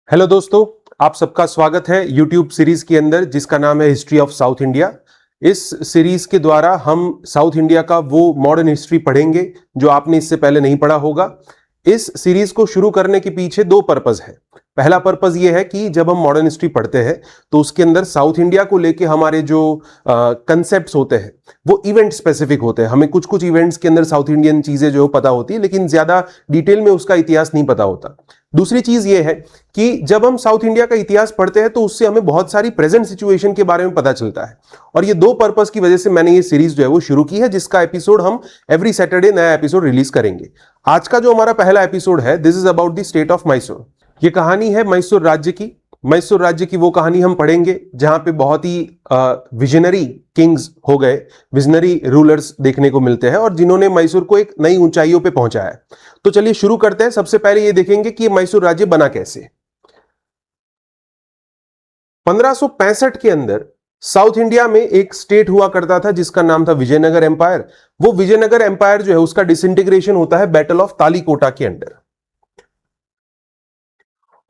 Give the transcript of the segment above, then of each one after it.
Hello दोस्तों, आप सबका स्वागत है यूट्यूब सीरीज के अंदर जिसका नाम है हिस्ट्री ऑफ साउथ इंडिया। इस सीरीज के द्वारा हम साउथ इंडिया का वो मॉडर्न हिस्ट्री पढ़ेंगे जो आपने इससे पहले नहीं पढ़ा होगा। इस सीरीज को शुरू करने के पीछे दो पर्पस है। पहला पर्पस ये है कि जब हम मॉडर्न हिस्ट्री पढ़ते हैं तो उसके अंदर साउथ इंडिया को लेके हमारे जो कंसेप्ट्स होते हैं वो इवेंट स्पेसिफिक होते हैं। हमें कुछ कुछ इवेंट्स के अंदर साउथ इंडियन चीजें जो पता होती है, लेकिन ज्यादा डिटेल में उसका इतिहास नहीं पता होता। दूसरी चीज ये है कि जब हम साउथ इंडिया का इतिहास पढ़ते हैं तो उससे हमें बहुत सारी प्रेजेंट सिचुएशन के बारे में पता चलता है। और ये दो पर्पस की वजह से मैंने ये सीरीज जो है वो शुरू की है, जिसका एपिसोड हम एवरी सैटरडे नया एपिसोड रिलीज करेंगे। आज का जो हमारा पहला एपिसोड है, this is about the state of Mysore. ये कहानी है मैसूर राज्य की। मैसूर राज्य की वो कहानी हम पढ़ेंगे जहां पे बहुत ही विजनरी किंग्स हो गए, विजनरी रूलर्स देखने को मिलते हैं और जिन्होंने मैसूर को एक नई ऊंचाइयों पे पहुंचाया है। तो चलिए शुरू करते हैं। सबसे पहले ये देखेंगे कि मैसूर राज्य बना कैसे। 1565 के अंदर साउथ इंडिया में एक स्टेट हुआ करता था जिसका नाम था विजयनगर एम्पायर। वो विजयनगर एम्पायर जो है उसका डिसइंटीग्रेशन होता है बैटल ऑफ तालीकोटा के अंडर।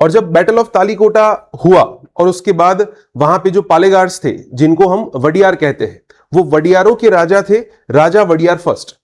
और जब बैटल ऑफ तालीकोटा हुआ और उसके बाद वहां पे जो पालेगार्स थे जिनको हम वडियार कहते हैं, वो वडियारों के राजा थे, राजा वडियार फर्स्ट।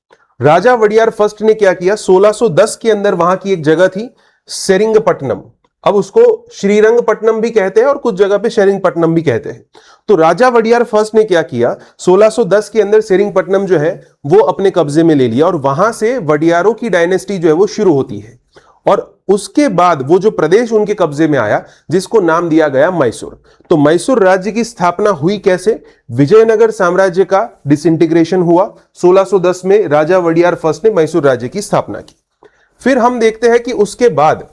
राजा वडियार फर्स्ट ने क्या किया, 1610 के अंदर वहां की एक जगह थी सेरिंगपट्टनम। अब उसको श्रीरंगपट्टनम भी कहते हैं और कुछ जगह पे सेरिंगपट्टनम भी कहते हैं। तो राजा वडियार फर्स्ट ने क्या किया, 1610 के अंदर सेरिंगपट्टनम जो है वो अपने कब्जे में ले लिया और वहां से वडियारों की डायनेस्टी जो है वो शुरू होती है। और उसके बाद वो जो प्रदेश उनके कब्जे में आया जिसको नाम दिया गया मैसूर। तो मैसूर राज्य की स्थापना हुई कैसे? विजयनगर साम्राज्य का डिसइंटीग्रेशन हुआ 1610 में, राजा वडियार फर्स्ट ने मैसूर राज्य की स्थापना की। फिर हम देखते हैं कि उसके बाद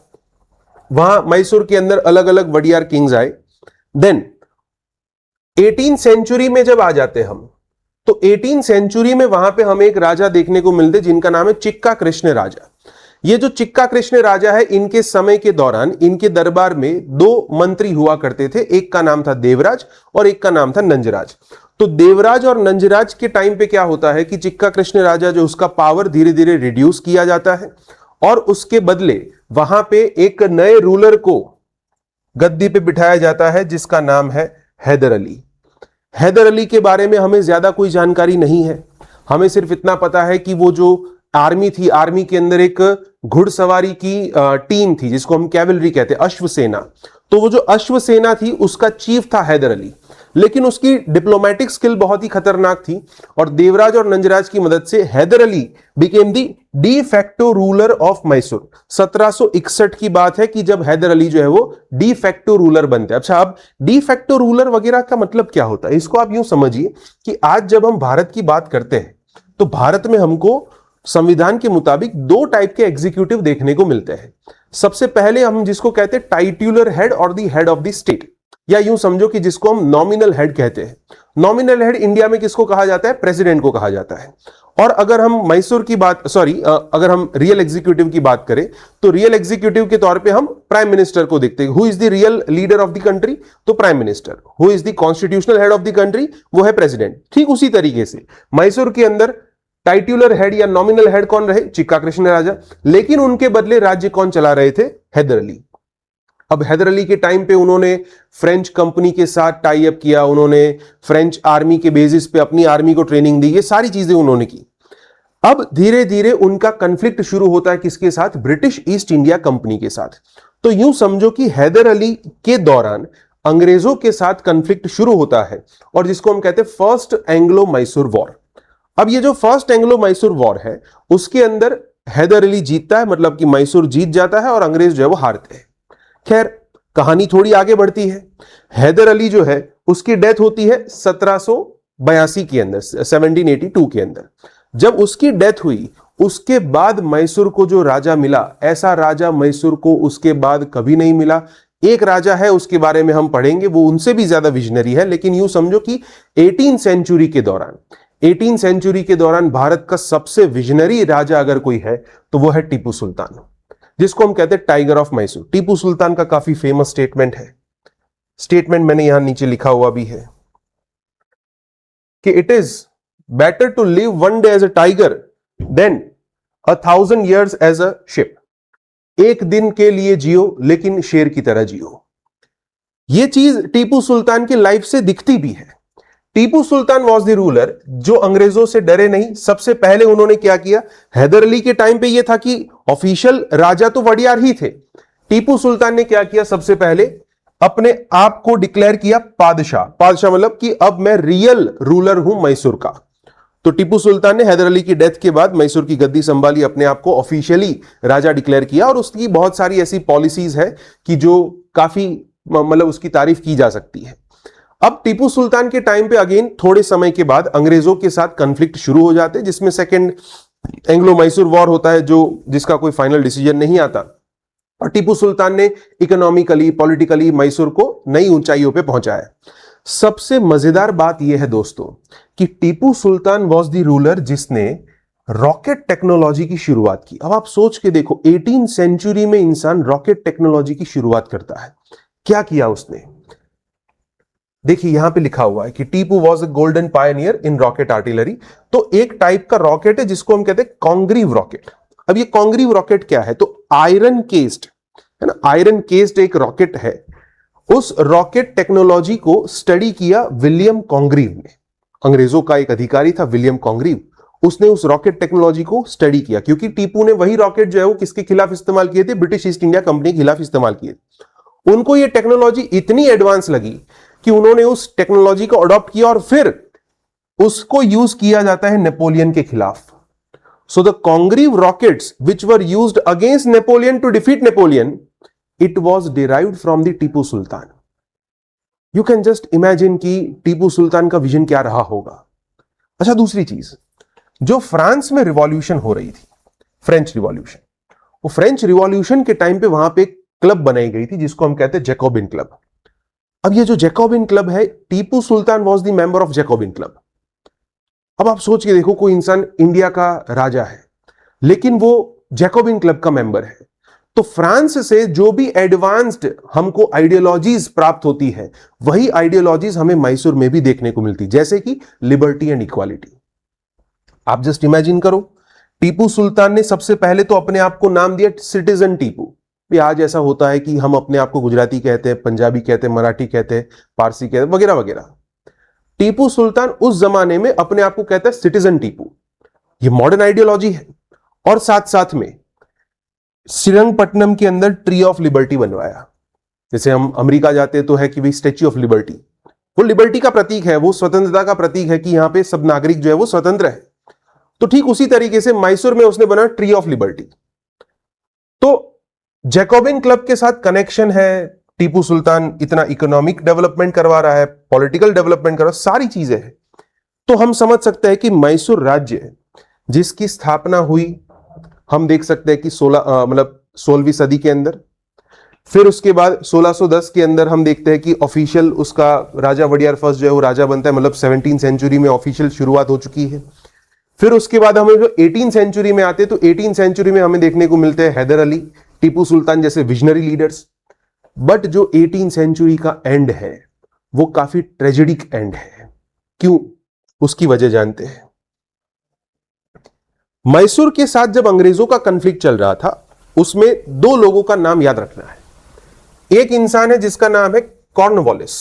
वहां मैसूर के अंदर अलग अलग वडियार किंग्स आए। देन 18 सेंचुरी में जब आ जाते हम, तो 18 सेंचुरी में वहां पे हमें एक राजा देखने को मिलते जिनका नाम है चिक्का कृष्ण राजा। ये जो चिक्का कृष्ण राजा है, इनके समय के दौरान इनके दरबार में दो मंत्री हुआ करते थे। एक का नाम था देवराज और एक का नाम था नंजराज। तो देवराज और नंजराज के टाइम पे क्या होता है कि चिक्का कृष्ण राजा जो उसका पावर धीरे धीरे रिड्यूस किया जाता है और उसके बदले वहां पे एक नए रूलर को गद्दी पे बिठाया जाता है जिसका नाम है हैदर अली। हैदर अली के बारे में हमें ज्यादा कोई जानकारी नहीं है। हमें सिर्फ इतना पता है कि वो जो आर्मी थी, आर्मी के अंदर एक घुड़सवारी की टीम थी जिसको हम कैवलरी कहते हैं, अश्वसेना। तो वो जो अश्वसेना थी उसका चीफ था हैदर अली, लेकिन उसकी डिप्लोमेटिक स्किल बहुत ही खतरनाक थी और देवराज और नंजराज की मदद से Hyder Ali became the de facto ruler of Mysore. 1761 की बात है कि जब हैदर अली जो है वो डी फैक्टो रूलर बनते हैं। अच्छा, अब डी फैक्टो रूलर वगैरह का मतलब क्या होता है, इसको आप यूं समझिए कि आज जब हम भारत की बात करते हैं तो भारत में हमको संविधान के मुताबिक दो टाइप के एग्जीक्यूटिव देखने को मिलते हैं। सबसे पहले हम जिसको कहते हैं टाइट्यूलर हेड और the head of the state, या यूं समझो कि जिसको हम नॉमिनल हेड कहते हैं। नॉमिनल हेड इंडिया में किसको कहा जाता है? प्रेसिडेंट को कहा जाता है। और अगर हम मैसूर की बात अगर हम रियल एग्जीक्यूटिव की बात करें तो रियल एग्जीक्यूटिव के तौर पे हम प्राइम मिनिस्टर को देखते हैं। Who is the real leader of the country? तो prime minister. Who is the constitutional head of the country? वो है प्रेसिडेंट। ठीक उसी तरीके से मैसूर के अंदर टाइट्यूलर हेड या नॉमिनल हेड कौन रहे? चिक्का कृष्ण राजा। लेकिन उनके बदले राज्य कौन चला रहे थे? हैदर अली। अब हैदर अली के टाइम पे उन्होंने फ्रेंच कंपनी के साथ टाई अप किया, उन्होंने फ्रेंच आर्मी के बेसिस पे अपनी आर्मी को ट्रेनिंग दी, ये सारी चीजें उन्होंने की। अब धीरे धीरे उनका कंफ्लिक्ट शुरू होता है किसके साथ? ब्रिटिश ईस्ट इंडिया कंपनी के साथ। तो यूं समझो कि हैदर अली के दौरान अंग्रेजों के साथ कंफ्लिक्ट शुरू होता है और जिसको हम कहते हैं फर्स्ट एंग्लो मैसूर वॉर। अब ये जो फर्स्ट एंग्लो मैसूर वॉर है उसके अंदर हैदर अली जीतता है, मतलब कि मैसूर जीत जाता है और अंग्रेज जो है वो हारते हैं। खैर, कहानी थोड़ी आगे बढ़ती है। हैदर अली जो है उसकी डेथ होती है 1782 के अंदर, 1782 के अंदर। जब उसकी डेथ हुई उसके बाद मैसूर को जो राजा मिला, ऐसा राजा मैसूर को उसके बाद कभी नहीं मिला। एक राजा है, उसके बारे में हम पढ़ेंगे, वो उनसे भी ज्यादा विजनरी है। लेकिन यूं समझो कि 18 सेंचुरी के दौरान भारत का सबसे विजनरी राजा अगर कोई है तो वो है टीपू सुल्तान, जिसको हम कहते हैं टाइगर ऑफ मैसूर। टीपू सुल्तान का काफी फेमस स्टेटमेंट है। स्टेटमेंट मैंने यहां नीचे लिखा हुआ भी है कि it is better to live one day as a tiger than 1000 years as a ship. एक दिन के लिए जियो लेकिन शेर की तरह जियो। यह चीज टीपू सुल्तान की लाइफ से दिखती भी है। Tipu Sultan was the ruler जो अंग्रेजों से डरे नहीं। सबसे पहले उन्होंने क्या किया, हैदर अली के टाइम पे यह था कि ऑफिशियल राजा तो वडियार ही थे। टीपू सुल्तान ने क्या किया, सबसे पहले अपने आप को डिक्लेयर किया पादशाह। पादशाह मतलब कि अब मैं रियल रूलर हूं मैसूर का। तो टीपू सुल्तान ने हैदर अली की डेथ के बाद मैसूर की गद्दी संभाली, अपने आप को ऑफिशियली राजा डिक्लेयर किया। और उसकी बहुत सारी ऐसी पॉलिसीज है कि जो काफी मतलब उसकी तारीफ की जा सकती है। अब टीपू सुल्तान के टाइम पे अगेन थोड़े समय के बाद अंग्रेजों के साथ कॉन्फ्लिक्ट शुरू हो जाते हैं, जिसमें सेकेंड एंग्लो मैसूर वॉर होता है, जो जिसका कोई फाइनल डिसीजन नहीं आता। और टीपू सुल्तान ने इकोनॉमिकली पॉलिटिकली मैसूर को नई ऊंचाइयों पे पहुंचाया। सबसे मजेदार बात यह है दोस्तों कि Tipu Sultan was the ruler जिसने रॉकेट टेक्नोलॉजी की शुरुआत की। अब आप सोच के देखो, 18वीं सेंचुरी में इंसान रॉकेट टेक्नोलॉजी की शुरुआत करता है। क्या किया उसने, देखिए यहां पे लिखा हुआ है कि Tipu was a golden Pioneer in rocket artillery. तो एक टाइप का रॉकेट है जिसको हम कहते हैं कॉन्ग्रीव रॉकेट। अब ये कॉन्ग्रीव रॉकेट क्या है, तो आयरन केस्ड है ना, आयरन केस्ड एक रॉकेट है। उस रॉकेट टेक्नोलॉजी को स्टडी किया विलियम कॉन्ग्रीव ने। अंग्रेजों का एक अधिकारी था विलियम कॉन्ग्रीव, उसने उस रॉकेट टेक्नोलॉजी को स्टडी किया। क्योंकि टीपू ने वही रॉकेट जो है वो किसके खिलाफ इस्तेमाल किए थे, ब्रिटिश ईस्ट इंडिया कंपनी के खिलाफ इस्तेमाल किए। उनको ये टेक्नोलॉजी इतनी एडवांस लगी कि उन्होंने उस टेक्नोलॉजी को अडॉप्ट किया और फिर उसको यूज किया जाता है नेपोलियन के खिलाफ। So the Congreve rockets which were used against Napoleon to defeat Napoleon, it was derived from the Tipu Sultan. You can just imagine कि टीपू सुल्तान का विजन क्या रहा होगा। अच्छा, दूसरी चीज, जो फ्रांस में रिवॉल्यूशन हो रही थी, फ्रेंच रिवॉल्यूशन, वो फ्रेंच रिवॉल्यूशन के टाइम पे वहां पे एक क्लब बनाई गई थी जिसको हम कहते हैं जैकोबिन क्लब। अब ये जो जैकोबिन क्लब है, Tipu Sultan was the member of Jacobin club. अब आप सोच के देखो, कोई इंसान इंडिया का राजा है लेकिन वो जैकोबिन क्लब का मेंबर है। तो फ्रांस से जो भी एडवांस्ड हमको आइडियोलॉजीज प्राप्त होती है, वही आइडियोलॉजीज हमें मैसूर में भी देखने को मिलती, जैसे कि लिबर्टी एंड इक्वालिटी। आप जस्ट इमेजिन करो, टीपू सुल्तान ने सबसे पहले तो अपने आप को नाम दिया सिटीजन टीपू। आज ऐसा होता है कि हम अपने आप को गुजराती कहते हैं, पंजाबी कहते हैं, मराठी कहते हैं, पारसी कहते हैं, वगैरह वगैरह। टीपू सुल्तान उस जमाने में अपने आप को कहता है सिटीजन टीपू। ये मॉडर्न आइडियोलॉजी है। और साथ साथ में श्रीरंगपट्टनम के अंदर ट्री ऑफ लिबर्टी बनवाया। जैसे हम अमेरिका जाते तो है कि भाई स्टैच्यू ऑफ लिबर्टी, वो लिबर्टी का प्रतीक है, वो स्वतंत्रता का प्रतीक है कि यहां पे सब नागरिक जो है वो स्वतंत्र है। तो ठीक उसी तरीके से मैसूर में उसने बना ट्री ऑफ लिबर्टी। तो जैकोबिन क्लब के साथ कनेक्शन है, टीपू सुल्तान इतना इकोनॉमिक डेवलपमेंट करवा रहा है, पॉलिटिकल डेवलपमेंट कर रहा है, सारी चीजें हैं। तो हम समझ सकते हैं कि मैसूर राज्य जिसकी स्थापना हुई, हम देख सकते हैं कि 16वीं सदी के अंदर, फिर उसके बाद 1610 के अंदर हम देखते हैं कि ऑफिशियल उसका राजा वडियार फर्स्ट जो है वो राजा बनता है, मतलब 17वीं सेंचुरी में ऑफिशियल शुरुआत हो चुकी है। फिर उसके बाद हमें जो 18वीं सेंचुरी में आते हैं, तो 18वीं सेंचुरी में हमें देखने को मिलते हैं हैदर अली, टीपू सुल्तान जैसे विजनरी लीडर्स। बट जो 18वीं सेंचुरी का एंड है वो काफी ट्रेजेडिक एंड है। क्यों, उसकी वजह जानते हैं। मैसूर के साथ जब अंग्रेजों का कॉन्फ्लिक्ट चल रहा था, उसमें दो लोगों का नाम याद रखना है। एक इंसान है जिसका नाम है Cornwallis,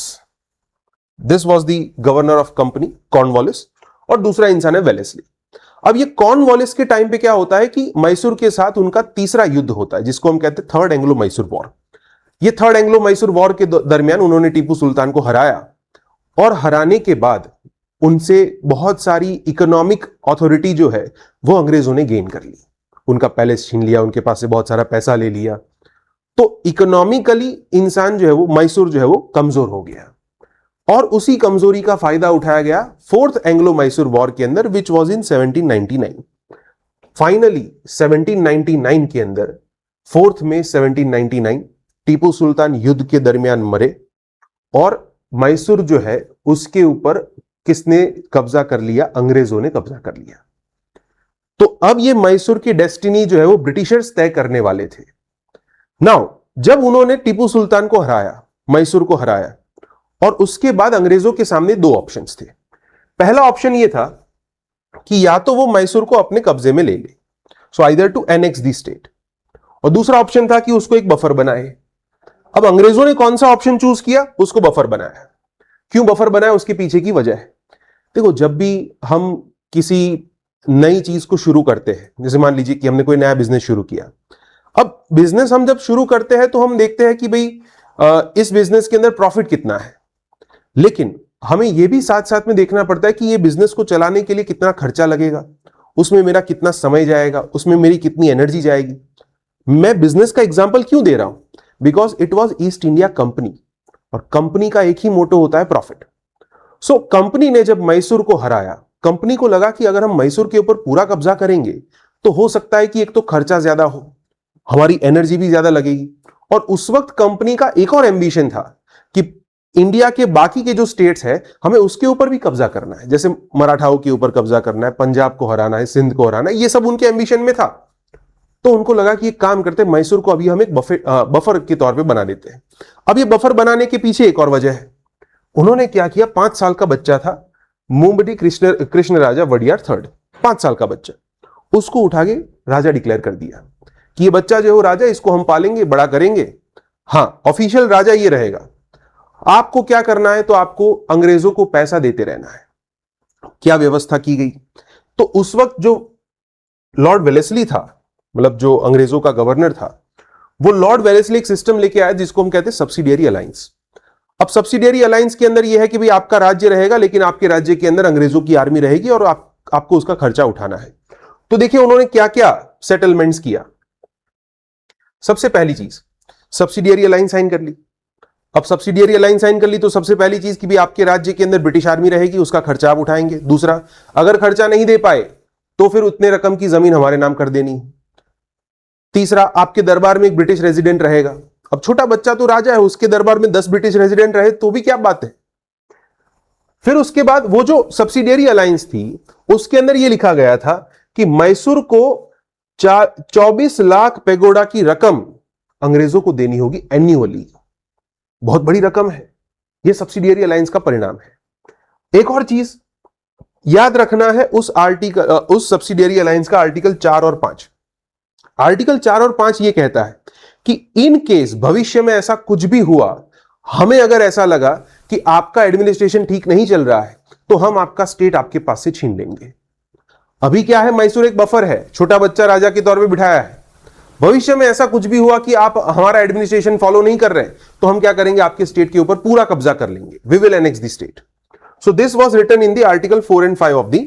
this was the governor of company Cornwallis, और दूसरा इंसान है वेलेस्ली। अब ये कॉर्नवालिस के टाइम पे क्या होता है कि मैसूर के साथ उनका तीसरा युद्ध होता है, जिसको हम कहते हैं थर्ड एंग्लो मैसूर वॉर। ये थर्ड एंग्लो मैसूर वॉर के दरमियान उन्होंने टीपू सुल्तान को हराया, और हराने के बाद उनसे बहुत सारी इकोनॉमिक अथॉरिटी जो है वो अंग्रेजों ने गेन कर ली। उनका पैलेस छीन लिया, उनके पास से बहुत सारा पैसा ले लिया। तो इकोनॉमिकली इंसान जो है वो, मैसूर जो है वो कमजोर हो गया, और उसी कमजोरी का फायदा उठाया गया फोर्थ एंग्लो मैसूर वॉर के अंदर, विच वॉज इन 1799। फाइनली 1799 के अंदर, फोर्थ में 1799, टीपू सुल्तान युद्ध के दरमियान मरे, और मैसूर जो है उसके ऊपर किसने कब्जा कर लिया, अंग्रेजों ने कब्जा कर लिया। तो अब ये मैसूर की डेस्टिनी जो है वो ब्रिटिशर्स तय करने वाले थे। नाउ जब उन्होंने टीपू सुल्तान को हराया, मैसूर को हराया, और उसके बाद अंग्रेजों के सामने दो ऑप्शंस थे। पहला ऑप्शन यह था कि या तो वो मैसूर को अपने कब्जे में ले ले, so either to annex the state, और दूसरा ऑप्शन था कि उसको एक बफर बनाए। अब अंग्रेजों ने कौन सा ऑप्शन चूज किया? उसको बफर बनाया। क्यों बफर बनाया? उसके पीछे की वजह है। देखो, जब भी हम किसी नई चीज को शुरू करते हैं, जैसे मान लीजिए कि हमने कोई नया बिजनेस शुरू किया। अब बिजनेस हम जब शुरू करते हैं तो हम देखते हैं कि भाई इस बिजनेस के अंदर प्रॉफिट कितना है, लेकिन हमें यह भी साथ साथ में देखना पड़ता है कि ये बिजनेस को चलाने के लिए कितना खर्चा लगेगा, उसमें मेरा कितना समय जाएगा, उसमें मेरी कितनी एनर्जी जाएगी। मैं बिजनेस का एग्जांपल क्यों दे रहा हूं? Because it was east India company, और कंपनी का एक ही मोटो होता है प्रॉफिट। सो कंपनी ने जब मैसूर को हराया, कंपनी को लगा कि अगर हम मैसूर के ऊपर पूरा कब्जा करेंगे तो हो सकता है कि एक तो खर्चा ज्यादा हो, हमारी एनर्जी भी ज्यादा लगेगी। और उस वक्त कंपनी का एक और एम्बिशन था कि इंडिया के बाकी के जो स्टेट्स है हमें उसके ऊपर भी कब्जा करना है, जैसे मराठाओं के ऊपर कब्जा करना है, पंजाब को हराना है, सिंध को हराना है, ये सब उनके एम्बिशन में था। तो उनको लगा कि एक काम करते हैं, मैसूर को अभी हम एक बफर के तौर पे बना देते हैं। अब ये बफर बनाने के पीछे एक और वजह है। उन्होंने क्या किया, 5 साल का बच्चा था, मुंबडी कृष्ण राजा वडियार थर्ड, 5 साल का बच्चा, उसको उठा के राजा डिक्लेयर कर दिया कि ये बच्चा जो है राजा, इसको हम पालेंगे, बड़ा करेंगे। हां, ऑफिशियल राजा ये रहेगा। आपको क्या करना है? तो आपको अंग्रेजों को पैसा देते रहना है। क्या व्यवस्था की गई? तो उस वक्त जो लॉर्ड वेलेस्ली था, मतलब जो अंग्रेजों का गवर्नर था, वो लॉर्ड वेलेस्ली एक सिस्टम लेके आया जिसको हम कहते हैं सब्सिडियरी अलायंस। अब सब्सिडियरी अलायंस के अंदर यह है कि भाई आपका राज्य रहेगा, लेकिन आपके राज्य के अंदर अंग्रेजों की आर्मी रहेगी और आपको उसका खर्चा उठाना है। तो देखिए उन्होंने क्या क्या सेटलमेंट्स किया। सबसे पहली चीज, सब्सिडियरी अलायंस साइन कर ली। अब सब्सिडियरी अलायंस साइन कर ली तो सबसे पहली चीज कि भी आपके राज्य के अंदर ब्रिटिश आर्मी रहेगी, उसका खर्चा आप उठाएंगे। दूसरा, अगर खर्चा नहीं दे पाए तो फिर उतने रकम की जमीन हमारे नाम कर देनी। तीसरा, आपके दरबार में एक ब्रिटिश रेजिडेंट रहेगा। अब छोटा बच्चा तो राजा है, उसके दरबार में 10 ब्रिटिश रेजिडेंट रहे तो भी क्या बात है। फिर उसके बाद वो जो सब्सिडियरी अलायंस थी उसके अंदर यह लिखा गया था कि मैसूर को 24 लाख पेगोडा की रकम अंग्रेजों को देनी होगी एन्युअली। बहुत बड़ी रकम है, यह सब्सिडियरी अलायंस का परिणाम है। एक और चीज याद रखना है, उस सब्सिडियरी अलायंस का आर्टिकल 4 और 5। आर्टिकल 4 और 5 यह कहता है कि इन केस भविष्य में ऐसा कुछ भी हुआ, हमें अगर ऐसा लगा कि आपका एडमिनिस्ट्रेशन ठीक नहीं चल रहा है, तो हम आपका स्टेट आपके पास से छीन लेंगे। अभी क्या है, मैसूर एक बफर है, छोटा बच्चा राजा के तौर पे बिठाया है। भविष्य में ऐसा कुछ भी हुआ कि आप हमारा एडमिनिस्ट्रेशन फॉलो नहीं कर रहे, तो हम क्या करेंगे, आपके स्टेट के ऊपर पूरा कब्जा कर लेंगे। We will annex the state. So this was written in the article 4 and 5 of the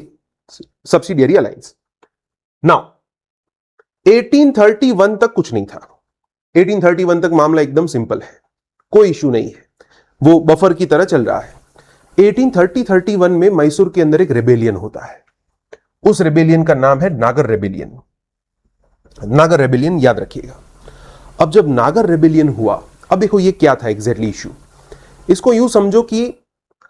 subsidiary alliance. Now 1831 तक कुछ नहीं था। 1831 तक मामला एकदम सिंपल है, कोई इश्यू नहीं है, वो बफर की तरह चल रहा है। 1831 में मैसूर के अंदर एक रेबेलियन होता है। उस रेबेलियन का नाम है नागर रेबेलियन। नागर रेबेलियन याद रखिएगा। अब जब नागर रेबेलियन हुआ, अब देखो ये क्या था एग्जैक्टली इश्यू। इसको यूं समझो कि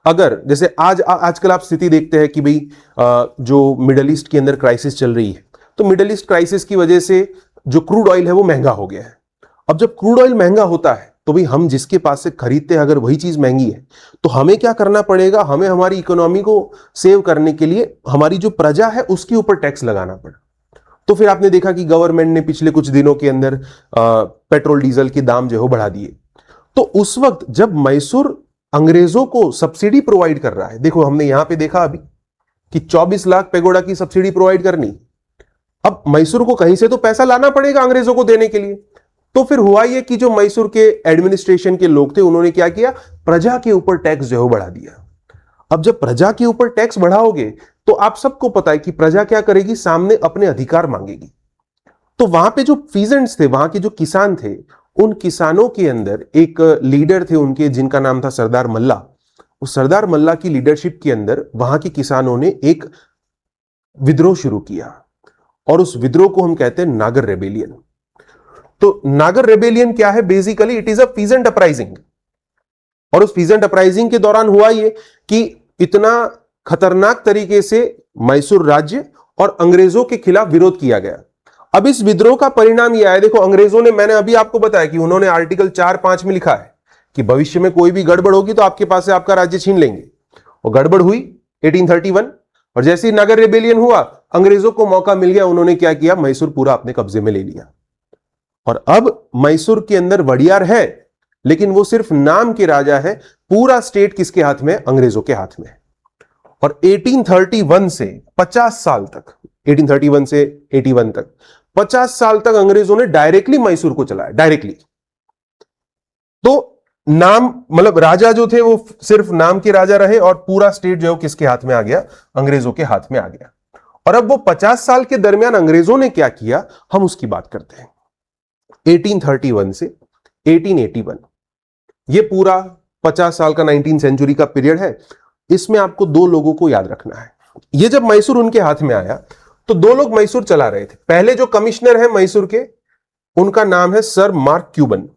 अगर जैसे आजकल आप स्थिति देखते हैं कि भाई जो मिडल ईस्ट के अंदर क्राइसिस चल रही है, तो मिडल ईस्ट क्राइसिस की वजह से जो क्रूड ऑयल है वो महंगा हो गया है। अब जब क्रूड ऑयल महंगा होता है तो भाई हम जिसके पास से खरीदते हैं, अगर वही चीज महंगी है तो हमें क्या करना पड़ेगा, हमें हमारी इकोनॉमी को सेव करने के लिए हमारी जो प्रजा है उसके ऊपर टैक्स लगाना पड़ा। तो फिर आपने देखा कि गवर्नमेंट ने पिछले कुछ दिनों के अंदर पेट्रोल डीजल के दाम जो है बढ़ा दिए। तो उस वक्त जब मैसूर अंग्रेजों को सब्सिडी प्रोवाइड कर रहा है, देखो हमने यहां पे देखा अभी कि 24 लाख पेगोडा की सब्सिडी प्रोवाइड करनी। अब मैसूर को कहीं से तो पैसा लाना पड़ेगा अंग्रेजों को देने के लिए। तो फिर हुआ यह कि जो मैसूर के एडमिनिस्ट्रेशन के लोग थे उन्होंने क्या किया, प्रजा के ऊपर टैक्स जो है बढ़ा दिया। अब जब प्रजा के ऊपर टैक्स बढ़ाओगे तो आप सबको पता है कि प्रजा क्या करेगी, सामने अपने अधिकार मांगेगी। तो वहां पे जो पीजेंट्स थे, वहां के जो किसान थे, उन किसानों के अंदर एक लीडर थे उनके, जिनका नाम था सरदार मल्ला। उस सरदार मल्ला की लीडरशिप के अंदर वहां के किसानों ने एक विद्रोह शुरू किया और उस विद्रोह को हम कहते हैं नागर रेबेलियन। तो नागर रेबेलियन क्या है, basically it is a peasant uprising. और उस पीजेंट अपराइजिंग के दौरान हुआ यह कि इतना खतरनाक तरीके से मैसूर राज्य और अंग्रेजों के खिलाफ विरोध किया गया। अब इस विद्रोह का परिणाम यह आया, देखो अंग्रेजों ने, मैंने अभी आपको बताया कि उन्होंने आर्टिकल 4-5 में लिखा है कि भविष्य में कोई भी गड़बड़ होगी तो आपके पास से आपका राज्य छीन लेंगे। और गड़बड़ हुई 1831, और जैसे ही नागर रेबेलियन हुआ अंग्रेजों को मौका मिल गया, उन्होंने क्या किया, मैसूर पूरा अपने कब्जे में ले लिया। और अब मैसूर के अंदर वडियार है, लेकिन वो सिर्फ नाम के राजा है, पूरा स्टेट किसके हाथ में? अंग्रेजों के हाथ में। और 1831 से 50 साल तक, 1831 से 81 तक 50 साल तक अंग्रेजों ने डायरेक्टली मैसूर को चलाया, डायरेक्टली। तो नाम मतलब राजा जो थे वो सिर्फ नाम के राजा रहे और पूरा स्टेट जो है किसके हाथ में आ गया? अंग्रेजों के हाथ में आ गया। और अब वो 50 साल के दरमियान अंग्रेजों ने क्या किया, हम उसकी बात करते हैं। 1831 से 1881 ये पूरा 50 साल का 19th सेंचुरी का पीरियड है। इसमें आपको दो लोगों को याद रखना है। ये जब मैसूर उनके हाथ में आया तो दो लोग मैसूर चला रहे थे। पहले जो कमिश्नर है मैसूर के, उनका नाम है सर मार्क क्यूबन।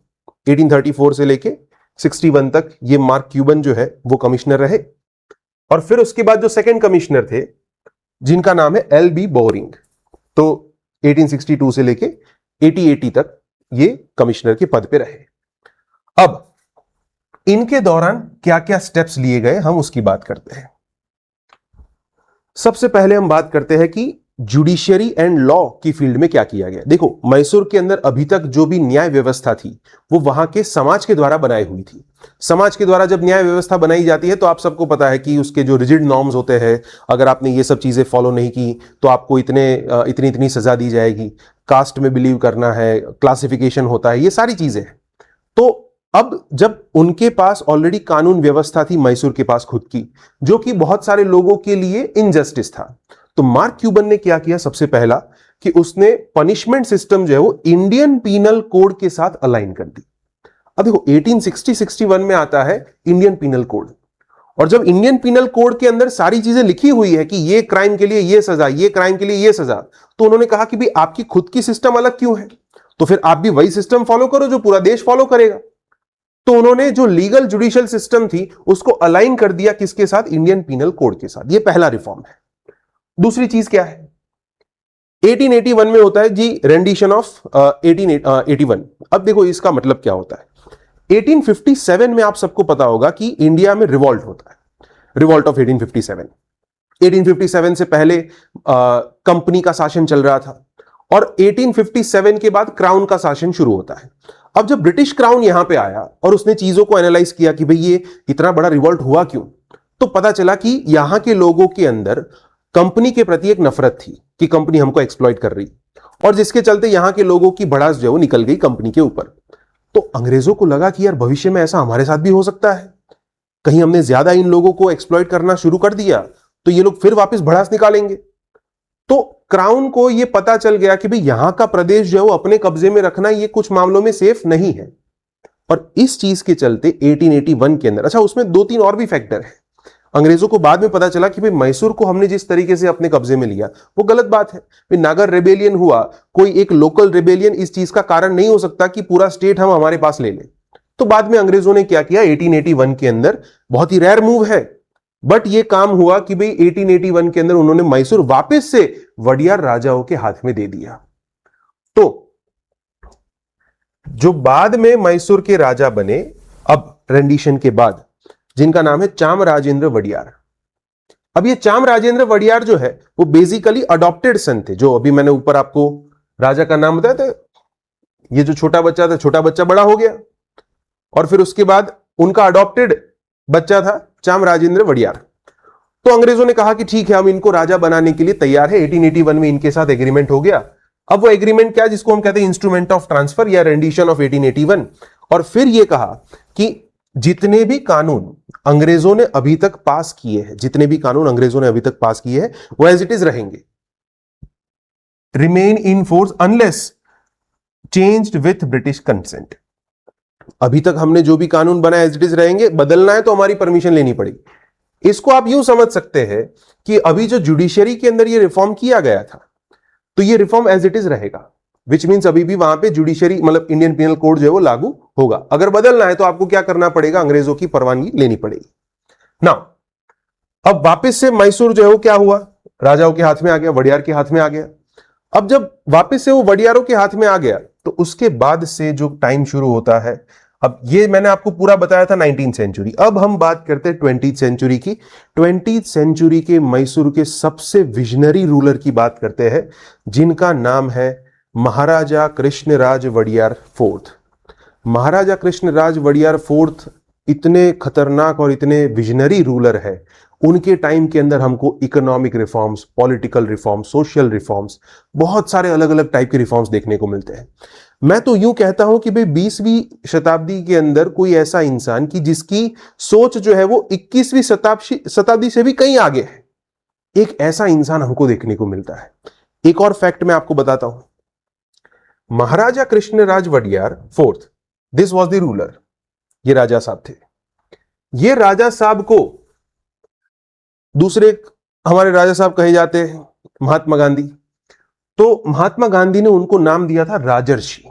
1834 से लेके 61 तक ये मार्क क्यूबन जो है वो कमिश्नर रहे। और फिर उसके बाद जो सेकंड कमिश्नर थे, जिनका नाम है LB बोरिंग, तो 1862 से लेके 1880 तक ये कमिश्नर के पद पे रहे। अब इनके दौरान क्या क्या स्टेप्स लिए गए, हम उसकी बात करते हैं। सबसे पहले हम बात करते हैं कि जुडिशियरी एंड लॉ की फील्ड में क्या किया गया। देखो, मैसूर के अंदर अभी तक जो भी न्याय व्यवस्था थी वो वहां के समाज के द्वारा बनाई हुई थी। समाज के द्वारा जब न्याय व्यवस्था बनाई जाती है तो आप सबको पता है कि उसके जो रिजिड नॉर्म्स होते हैं, अगर आपने ये सब चीजें फॉलो नहीं की तो आपको इतनी इतनी सजा दी जाएगी, कास्ट में बिलीव करना है, क्लासिफिकेशन होता है, ये सारी चीजें हैं। तो अब जब उनके पास ऑलरेडी कानून व्यवस्था थी मैसूर के पास खुद की, जो कि बहुत सारे लोगों के लिए इनजस्टिस था, तो मार्क क्यूबन ने क्या किया? सबसे पहला कि उसने पनिशमेंट सिस्टम जो है वो इंडियन पीनल कोड के साथ अलाइन कर दी। अब देखो 1860-61 में आता है इंडियन पीनल कोड, और जब इंडियन पीनल कोड के अंदर सारी चीजें लिखी हुई है कि ये क्राइम के लिए ये सजा, ये क्राइम के लिए ये सजा, तो उन्होंने कहा कि भाई आपकी खुद की सिस्टम अलग क्यों है, तो फिर आप भी वही सिस्टम फॉलो करो जो पूरा देश फॉलो करेगा। तो उन्होंने जो लीगल जुडिशियल सिस्टम थी उसको अलाइन कर दिया किसके साथ? इंडियन पीनल कोड के साथ। ये पहला रिफॉर्म है। दूसरी चीज क्या है? 1881 में होता है जी रेंडिशन ऑफ 1881। अब देखो इसका मतलब क्या होता है। 1857 में आप सबको पता होगा कि इंडिया में रिवॉल्ट होता है, रिवॉल्ट ऑफ 1857। 1857 से पहले कंपनी का शासन चल रहा था, और 1857 के बाद क्राउन का शासन शुरू होता है। अब जब ब्रिटिश क्राउन यहां पे आया और उसने चीजों को एनालाइज किया कि भाई ये इतना बड़ा रिवॉल्ट हुआ क्यों, तो पता चला कि यहां के लोगों के अंदर कंपनी के प्रति एक नफरत थी कि कंपनी हमको एक्सप्लॉइट कर रही, और जिसके चलते यहां के लोगों की भड़ास जो है वो निकल गई कंपनी के ऊपर। तो अंग्रेजों को लगा कि यार भविष्य में ऐसा हमारे साथ भी हो सकता है, कहीं हमने ज्यादा इन लोगों को एक्सप्लॉइट करना शुरू कर दिया तो ये लोग फिर वापस भड़ास निकालेंगे। तो क्राउन को यह पता चल गया कि भाई यहां का प्रदेश जो है वो अपने कब्जे में रखना ये कुछ मामलों में सेफ नहीं है, और इस चीज के चलते 1881 के अंदर, अच्छा उसमें दो तीन और भी फैक्टर है। अंग्रेजों को बाद में पता चला कि भाई मैसूर को हमने जिस तरीके से अपने कब्जे में लिया वो गलत बात है। भाई नागर रेबेलियन हुआ, कोई एक लोकल रेबेलियन इस चीज का कारण नहीं हो सकता कि पूरा स्टेट हम हमारे पास ले लें। तो बाद में अंग्रेजों ने क्या किया 1881 के अंदर, बहुत ही रेयर मूव है बट ये काम हुआ कि भाई 1881 के अंदर उन्होंने मैसूर वापस से वडियार राजाओं के हाथ में दे दिया। तो जो बाद में मैसूर के राजा बने अब रेंडिशन के बाद, जिनका नाम है चामराजेंद्र वडियार। अब ये चामराजेंद्र वडियार जो है वो बेसिकली अडॉप्टेड सन थे। जो अभी मैंने ऊपर आपको राजा का नाम बताया था, ये जो छोटा बच्चा था, छोटा बच्चा बड़ा हो गया और फिर उसके बाद उनका अडॉप्टेड बच्चा था चामराजेंद्र वडियार। तो अंग्रेजों ने कहा कि ठीक है हम इनको राजा बनाने के लिए तैयार है। 1881 में इनके साथ एग्रीमेंट हो गया। अब वो एग्रीमेंट क्या, जिसको हम कहते हैं इंस्ट्रूमेंट ऑफ ट्रांसफर या रेंडिशन ऑफ 1881। और फिर ये कहा कि जितने भी कानून अंग्रेजों ने अभी तक पास किए हैं, जितने भी कानून अंग्रेजों ने अभी तक पास किए हैं वो एज इट इज रहेंगे, remain in force unless changed with British consent. अभी तक हमने जो भी कानून बनाए एज इट इज रहेंगे, बदलना है तो हमारी परमिशन लेनी पड़ेगी। इसको आप यूं समझ सकते हैं कि अभी जो जुडिशरी के अंदर ये रिफॉर्म किया गया था तो ये रिफॉर्म एज इट इज रहेगा, विच मीन्स अभी भी वहां पे जुडिशरी मतलब इंडियन पीनल कोड जो है वो लागू होगा। अगर बदलना है तो आपको क्या करना पड़ेगा, अंग्रेजों की परवानगी लेनी पड़ेगी ना। अब वापस से मैसूर जो है वो क्या हुआ, राजाओं के हाथ में आ गया, वडियार के हाथ में आ गया। अब जब वापस से वो वडियारों के हाथ में आ गया तो उसके बाद से जो टाइम शुरू होता है, अब ये मैंने आपको पूरा बताया था 19th सेंचुरी। अब हम बात करते हैं 20th सेंचुरी की। 20th सेंचुरी के मैसूर के सबसे विजनरी रूलर की बात करते हैं, जिनका नाम है महाराजा कृष्णराज वडियार फोर्थ। महाराजा कृष्णराज वडियार फोर्थ इतने खतरनाक और इतने विजनरी रूलर है। उनके टाइम के अंदर हमको economic reforms, political reforms, social reforms, बहुत सारे अलग अलग टाइप के रिफॉर्म्स देखने को मिलते हैं। मैं तो यूं कहता हूं कि भाई 20वीं शताब्दी के अंदर कोई ऐसा इंसान कि जिसकी सोच जो है वो 21वीं शताब्दी से भी कहीं आगे है, एक ऐसा इंसान हमको देखने को मिलता है। एक और फैक्ट मैं आपको बताता हूं। Maharaja Krishnaraja Wadiyar fourth, this was the ruler, ये राजा साहब थे। ये राजा साहब को दूसरे हमारे राजा साहब कहे जाते हैं महात्मा गांधी। तो महात्मा गांधी ने उनको नाम दिया था राजर्षि।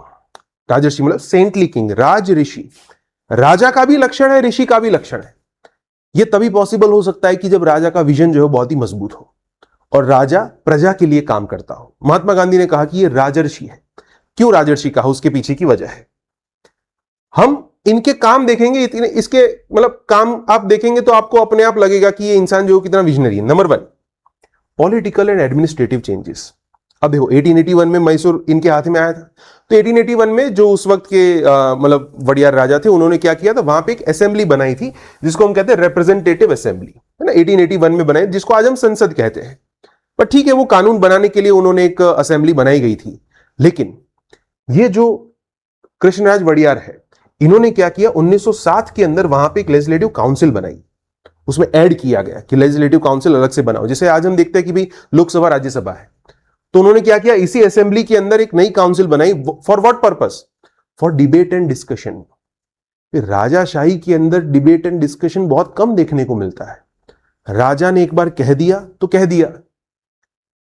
राजर्षि मतलब सेंटली किंग, राज ऋषि। राजा का भी लक्षण है, ऋषि का भी लक्षण है। यह तभी पॉसिबल हो सकता है कि जब राजा का विजन जो है बहुत ही मजबूत हो और राजा प्रजा के लिए काम करता हो। महात्मा गांधी ने कहा कि यह राजर्षि है। क्यों राजर्षि कहा, उसके पीछे की वजह है। हम इनके काम देखेंगे, इतने इसके मतलब काम आप देखेंगे तो आपको अपने आप लगेगा कि ये इंसान जो कितना विजनरी है। Number 1, political and administrative changes. अब देखो 1881 में मैसूर इनके हाथ में आया था। तो 1881 में जो उस वक्त के मतलब वडियार राजा थे, उन्होंने क्या किया था, वहां पे एक असेंबली बनाई थी जिसको हम कहते हैं रिप्रेजेंटेटिव असेंबली, है ना। 1881 में बनाई, जिसको आज हम संसद कहते हैं। पर ठीक है, वो कानून बनाने के लिए उन्होंने एक असेंबली बनाई गई थी। लेकिन ये जो कृष्णराज वडियार है, इन्होंने क्या किया, 1907 के अंदर वहां पे एक लेजिस्लेटिव काउंसिल बनाई। उसमें ऐड किया गया कि लेजिस्लेटिव काउंसिल अलग से बनाओ। जैसे आज हम देखते हैं कि भाई लोकसभा राज्यसभा है, तो उन्होंने क्या किया, इसी असेंबली के अंदर एक नई काउंसिल बनाई। For what purpose? For debate and discussion. राजाशाही के अंदर डिबेट एंड डिस्कशन बहुत कम देखने को मिलता है। राजा ने एक बार कह दिया तो कह दिया,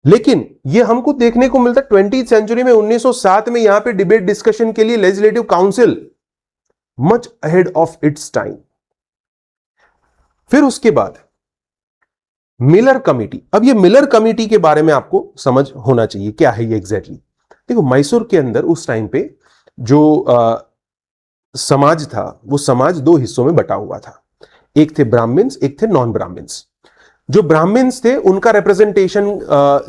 लेकिन यह हमको देखने को मिलता है 20वीं सेंचुरी में, 1907 में यहां पे डिबेट डिस्कशन के लिए legislative council, much ahead of its time. फिर उसके बाद मिलर कमिटी। अब ये मिलर कमिटी के बारे में आपको समझ होना चाहिए, क्या है ये एग्जैक्टली। देखो मैसूर के अंदर उस टाइम पे जो समाज था, वो समाज दो हिस्सों में बटा हुआ था। एक थे ब्राह्मण्स, एक थे नॉन ब्राह्मण्स। जो ब्राह्मण्स थे उनका रिप्रेजेंटेशन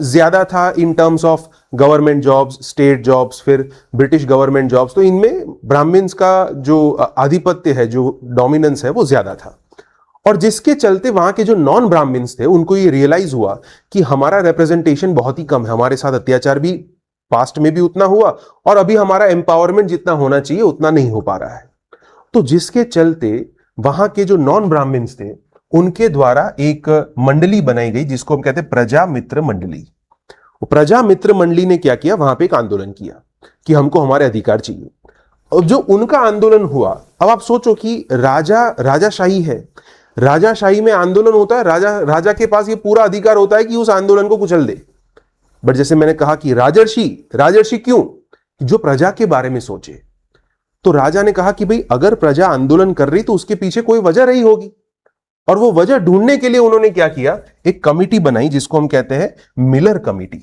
ज्यादा था in terms of government jobs, state jobs, फिर ब्रिटिश गवर्नमेंट जॉब्स। तो इनमें ब्राह्मण्स का जो आधिपत्य है, जो डोमिनेंस है, वो ज्यादा था। और जिसके चलते वहां के जो नॉन ब्राह्मण्स थे, उनको ये रियलाइज हुआ कि हमारा रिप्रेजेंटेशन बहुत ही कम है, हमारे साथ अत्याचार भी पास्ट में भी उतना हुआ और अभी हमारा एम्पावरमेंट जितना होना चाहिए उतना नहीं हो पा रहा है। तो जिसके चलते वहां के जो नॉन ब्राह्मण्स थे, उनके द्वारा एक मंडली बनाई गई जिसको हम कहते हैं प्रजा मित्र मंडली। प्रजा मित्र मंडली ने क्या किया, वहां पे एक आंदोलन किया कि हमको हमारे अधिकार चाहिए। और जो उनका आंदोलन हुआ, अब आप सोचो कि राजाशाही है, राजाशाही में आंदोलन होता है, राजा के पास ये पूरा अधिकार होता है कि उस आंदोलन को कुचल दे। बट जैसे मैंने कहा कि राजर्षि क्यों, जो प्रजा के बारे में सोचे। तो राजा ने कहा कि भाई अगर प्रजा आंदोलन कर रही तो उसके पीछे कोई वजह रही होगी, और वो वजह ढूंढने के लिए उन्होंने क्या किया, एक कमिटी बनाई जिसको हम कहते हैं मिलर कमिटी।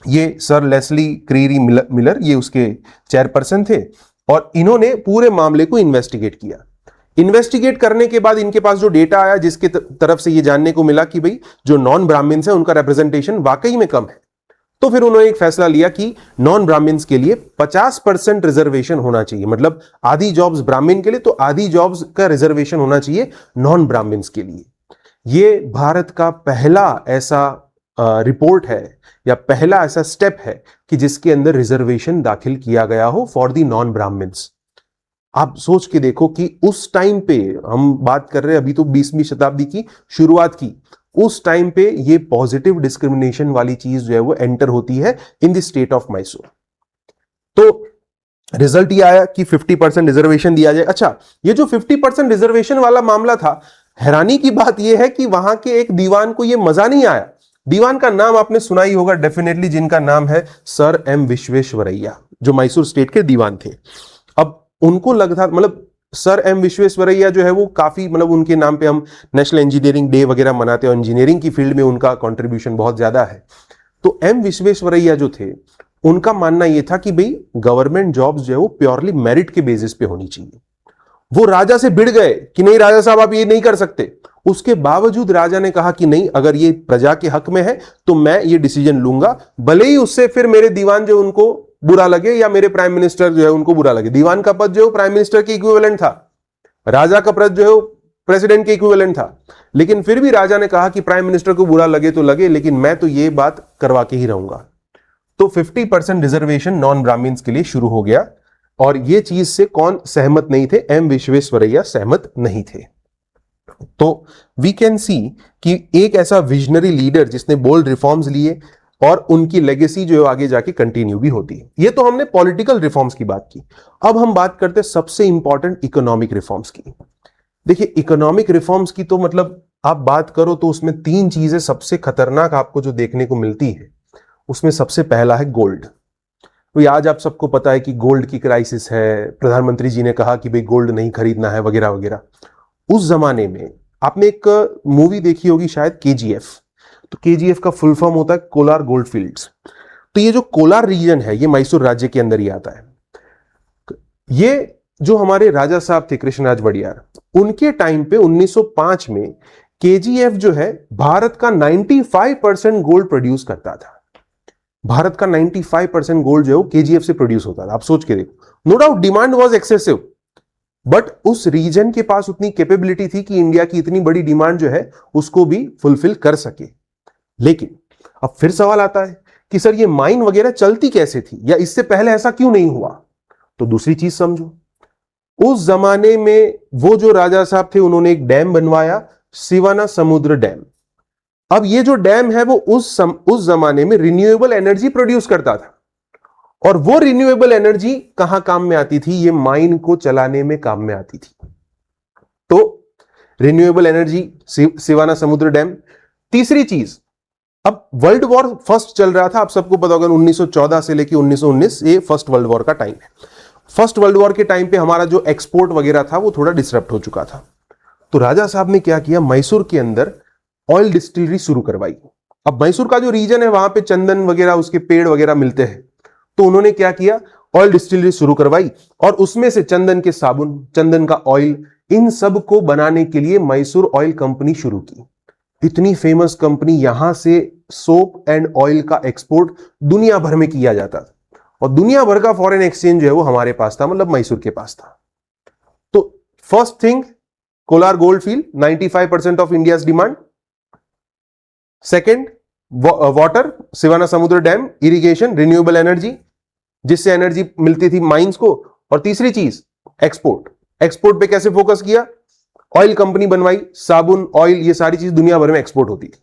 ये सर लेस्ली क्रीरी मिलर, ये उसके चेयरपर्सन थे, और इन्होंने पूरे मामले को इन्वेस्टिगेट किया। इन्वेस्टिगेट करने के बाद इनके पास जो डेटा आया, जिसके तरफ से ये जानने को मिला कि भाई जो नॉन ब्राह्मण्स है उनका रिप्रेजेंटेशन वाकई में कम है। तो फिर उन्होंने एक फैसला लिया कि नॉन ब्राह्मण्स के लिए 50% रिजर्वेशन होना चाहिए। मतलब आधी जॉब्स ब्राह्मण के लिए तो आधी जॉब्स का रिजर्वेशन होना चाहिए नॉन ब्राह्मण्स के लिए। ये भारत का पहला ऐसा रिपोर्ट है या पहला ऐसा स्टेप है कि जिसके अंदर रिजर्वेशन दाखिल किया गया हो फॉर दी नॉन ब्राह्मण्स। आप सोच के देखो कि उस टाइम पे, हम बात कर रहे हैं अभी तो 20वीं शताब्दी की शुरुआत की, उस टाइम पे ये पॉजिटिव डिस्क्रिमिनेशन वाली चीज जो है वो एंटर होती है in the state of Mysore. तो रिजल्ट ये आया कि 50% रिजर्वेशन दिया जाए। अच्छा, ये जो 50% रिजर्वेशन वाला मामला था, हैरानी की बात यह है कि वहां के एक दीवान को यह मजा नहीं आया। दीवान का नाम आपने सुना ही होगा डेफिनेटली, जिनका नाम है सर एम विश्वेश्वरैया, जो मैसूर स्टेट के दीवान थे। अब उनको लगता, मतलब सर एम विश्वेश्वरैया जो है वो काफी, मतलब उनके नाम पे हम नेशनल इंजीनियरिंग डे वगैरह मनाते हैं और इंजीनियरिंग की फील्ड में उनका कंट्रीब्यूशन बहुत ज्यादा है। तो एम विश्वेश्वरैया जो थे, उनका मानना यह था कि भाई गवर्नमेंट जॉब्स जो है वो प्योरली मेरिट के बेसिस पे होनी चाहिए। वो राजा से भिड़ गए कि नहीं राजा साहब आप ये नहीं कर सकते। उसके बावजूद राजा ने कहा कि नहीं, अगर ये प्रजा के हक में है तो मैं ये डिसीजन लूंगा, भले ही उससे फिर मेरे दीवान जो उनको बुरा लगे या मेरे प्राइम मिनिस्टर जो है उनको बुरा लगे। दीवान का पद जो है प्राइम मिनिस्टर के इक्विवेलेंट था, राजा का पद जो है प्रेसिडेंट के इक्विवेलेंट था, लेकिन फिर भी राजा ने कहा कि प्राइम मिनिस्टर को बुरा लगे तो लगे, लेकिन मैं तो ये बात करवा के ही रहूंगा। तो 50% रिजर्वेशन नॉन ब्राह्मण्स के लिए शुरू हो गया, और ये चीज से कौन सहमत नहीं थे? एम विश्वेश्वरैया सहमत नहीं थे। तो वी कैन सी कि एक ऐसा विजनरी लीडर जिसने बोल्ड रिफॉर्म्स लिए और उनकी लेगेसी जो है आगे जाके कंटिन्यू भी होती है। ये तो हमने पॉलिटिकल रिफॉर्म्स की बात की। अब हम बात करते हैं सबसे इंपॉर्टेंट इकोनॉमिक रिफॉर्म्स की। देखिए, इकोनॉमिक रिफॉर्म्स की तो मतलब आप बात करो तो उसमें तीन चीजें सबसे खतरनाक आपको जो देखने को मिलती है, उसमें सबसे पहला है गोल्ड। तो आज आप सबको पता है कि गोल्ड की क्राइसिस है, प्रधानमंत्री जी ने कहा कि भाई गोल्ड नहीं खरीदना है वगैरह वगैरह। उस जमाने में आपने एक मूवी देखी होगी शायद, केजीएफ। तो केजीएफ का फुल फॉर्म होता है कोलार गोल्ड फील्ड्स। तो ये जो कोलार रीजन है ये मैसूर राज्य के अंदर ही आता है। ये जो हमारे राजा साहब थे कृष्णराज वडियार, उनके टाइम पे 1905 में केजीएफ जो है भारत का 95% गोल्ड प्रोड्यूस करता था। भारत का 95% गोल्ड जो है वो केजीएफ से प्रोड्यूस होता था। आप सोच के देखो, no doubt demand was excessive, but उस रीजन के पास उतनी कैपेबिलिटी थी कि इंडिया की इतनी बड़ी डिमांड जो है उसको भी फुलफिल कर सके। लेकिन अब फिर सवाल आता है कि सर ये माइन वगैरह चलती कैसे थी, या इससे पहले ऐसा क्यों नहीं हुआ? तो दूसरी चीज समझो, उस जमाने में वो जो राजा साहब थे उन्होंने एक डैम बनवाया, सिवाना समुद्र डैम। अब ये जो डैम है वो उस जमाने में रिन्यूएबल एनर्जी प्रोड्यूस करता था, और वो रिन्यूएबल एनर्जी कहां काम में आती थी? ये माइन को चलाने में काम में आती थी। तो रिन्यूएबल एनर्जी, सिवाना समुद्र डैम। तीसरी चीज, अब वर्ल्ड वॉर फर्स्ट चल रहा था, आप सबको पता होगा 1914 से लेकर 1919 ये फर्स्ट वर्ल्ड वॉर का टाइम है। फर्स्ट वर्ल्ड वॉर के टाइम पे हमारा जो एक्सपोर्ट वगैरह था वो थोड़ा डिसरप्ट हो चुका था। तो राजा साहब ने क्या किया, मैसूर के अंदर ऑयल डिस्टिलरी शुरू करवाई। अब मैसूर का जो रीजन है वहां पे चंदन वगैरह उसके पेड़ वगैरह मिलते हैं, तो उन्होंने क्या किया, ऑयल डिस्टिलरी शुरू करवाई, और उसमें से चंदन के साबुन, चंदन का ऑयल, इन सब को बनाने के लिए मैसूर ऑयल कंपनी शुरू की। इतनी फेमस कंपनी, यहां से सोप एंड ऑयल का एक्सपोर्ट दुनिया भर में किया जाता था, और दुनिया भर का फॉरेन एक्सचेंज जो है वो हमारे पास था, मतलब मैसूर के पास था। तो first thing, Kolar gold field, 95% of India's demand. Second, water, Siwana समुद्र डैम, इरिगेशन, रिन्यूएबल एनर्जी, जिससे एनर्जी मिलती थी माइंस को। और तीसरी चीज, एक्सपोर्ट। एक्सपोर्ट पे कैसे फोकस किया, ऑयल कंपनी बनवाई, साबुन, ऑयल, ये सारी चीज दुनिया भर में एक्सपोर्ट होती थी।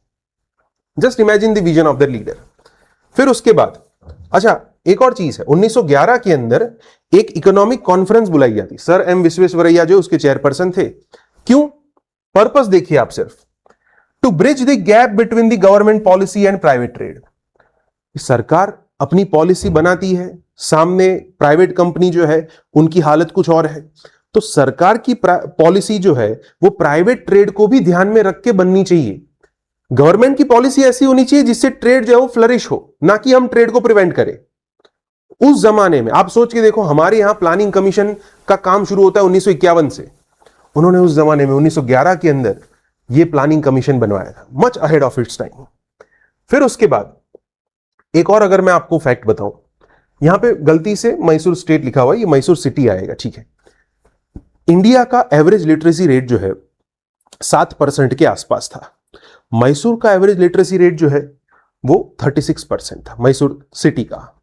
Just imagine the vision of the leader. फिर उसके बाद, अच्छा एक और चीज है, 1911 के अंदर एक इकोनॉमिक कॉन्फ्रेंस बुलाई जाती। सर एम विश्वेश्वरैया जो उसके चेयरपर्सन थे। क्यों? पर्पस देखिए आप सिर्फ, to bridge the gap between the government policy and private trade. सरकार अपनी पॉलिसी बनाती है, सामने प्राइवेट कंपनी जो है उनकी हालत कुछ और है। तो सरकार की पॉलिसी जो है वो प्राइवेट ट्रेड को भी ध्यान में रख के बननी चाहिए। गवर्नमेंट की पॉलिसी ऐसी होनी चाहिए जिससे ट्रेड जो है वो फ्लरिश हो, ना कि हम ट्रेड को प्रिवेंट करें। उस जमाने में आप सोच के देखो, हमारे यहां प्लानिंग कमीशन का काम शुरू होता है 1951 से। उन्होंने उस जमाने में 1911 के अंदर ये प्लानिंग कमीशन बनवाया था, much ahead of its time. फिर उसके बाद एक और अगर मैं आपको फैक्ट बताऊं, यहां पे गलती से मैसूर स्टेट लिखा हुआ है, ये मैसूर सिटी आएगा, ठीक है। इंडिया का एवरेज लिटरेसी रेट जो है 7% के आसपास था। मैसूर का एवरेज लिटरेसी रेट जो है वो 36% था, मैसूर सिटी का।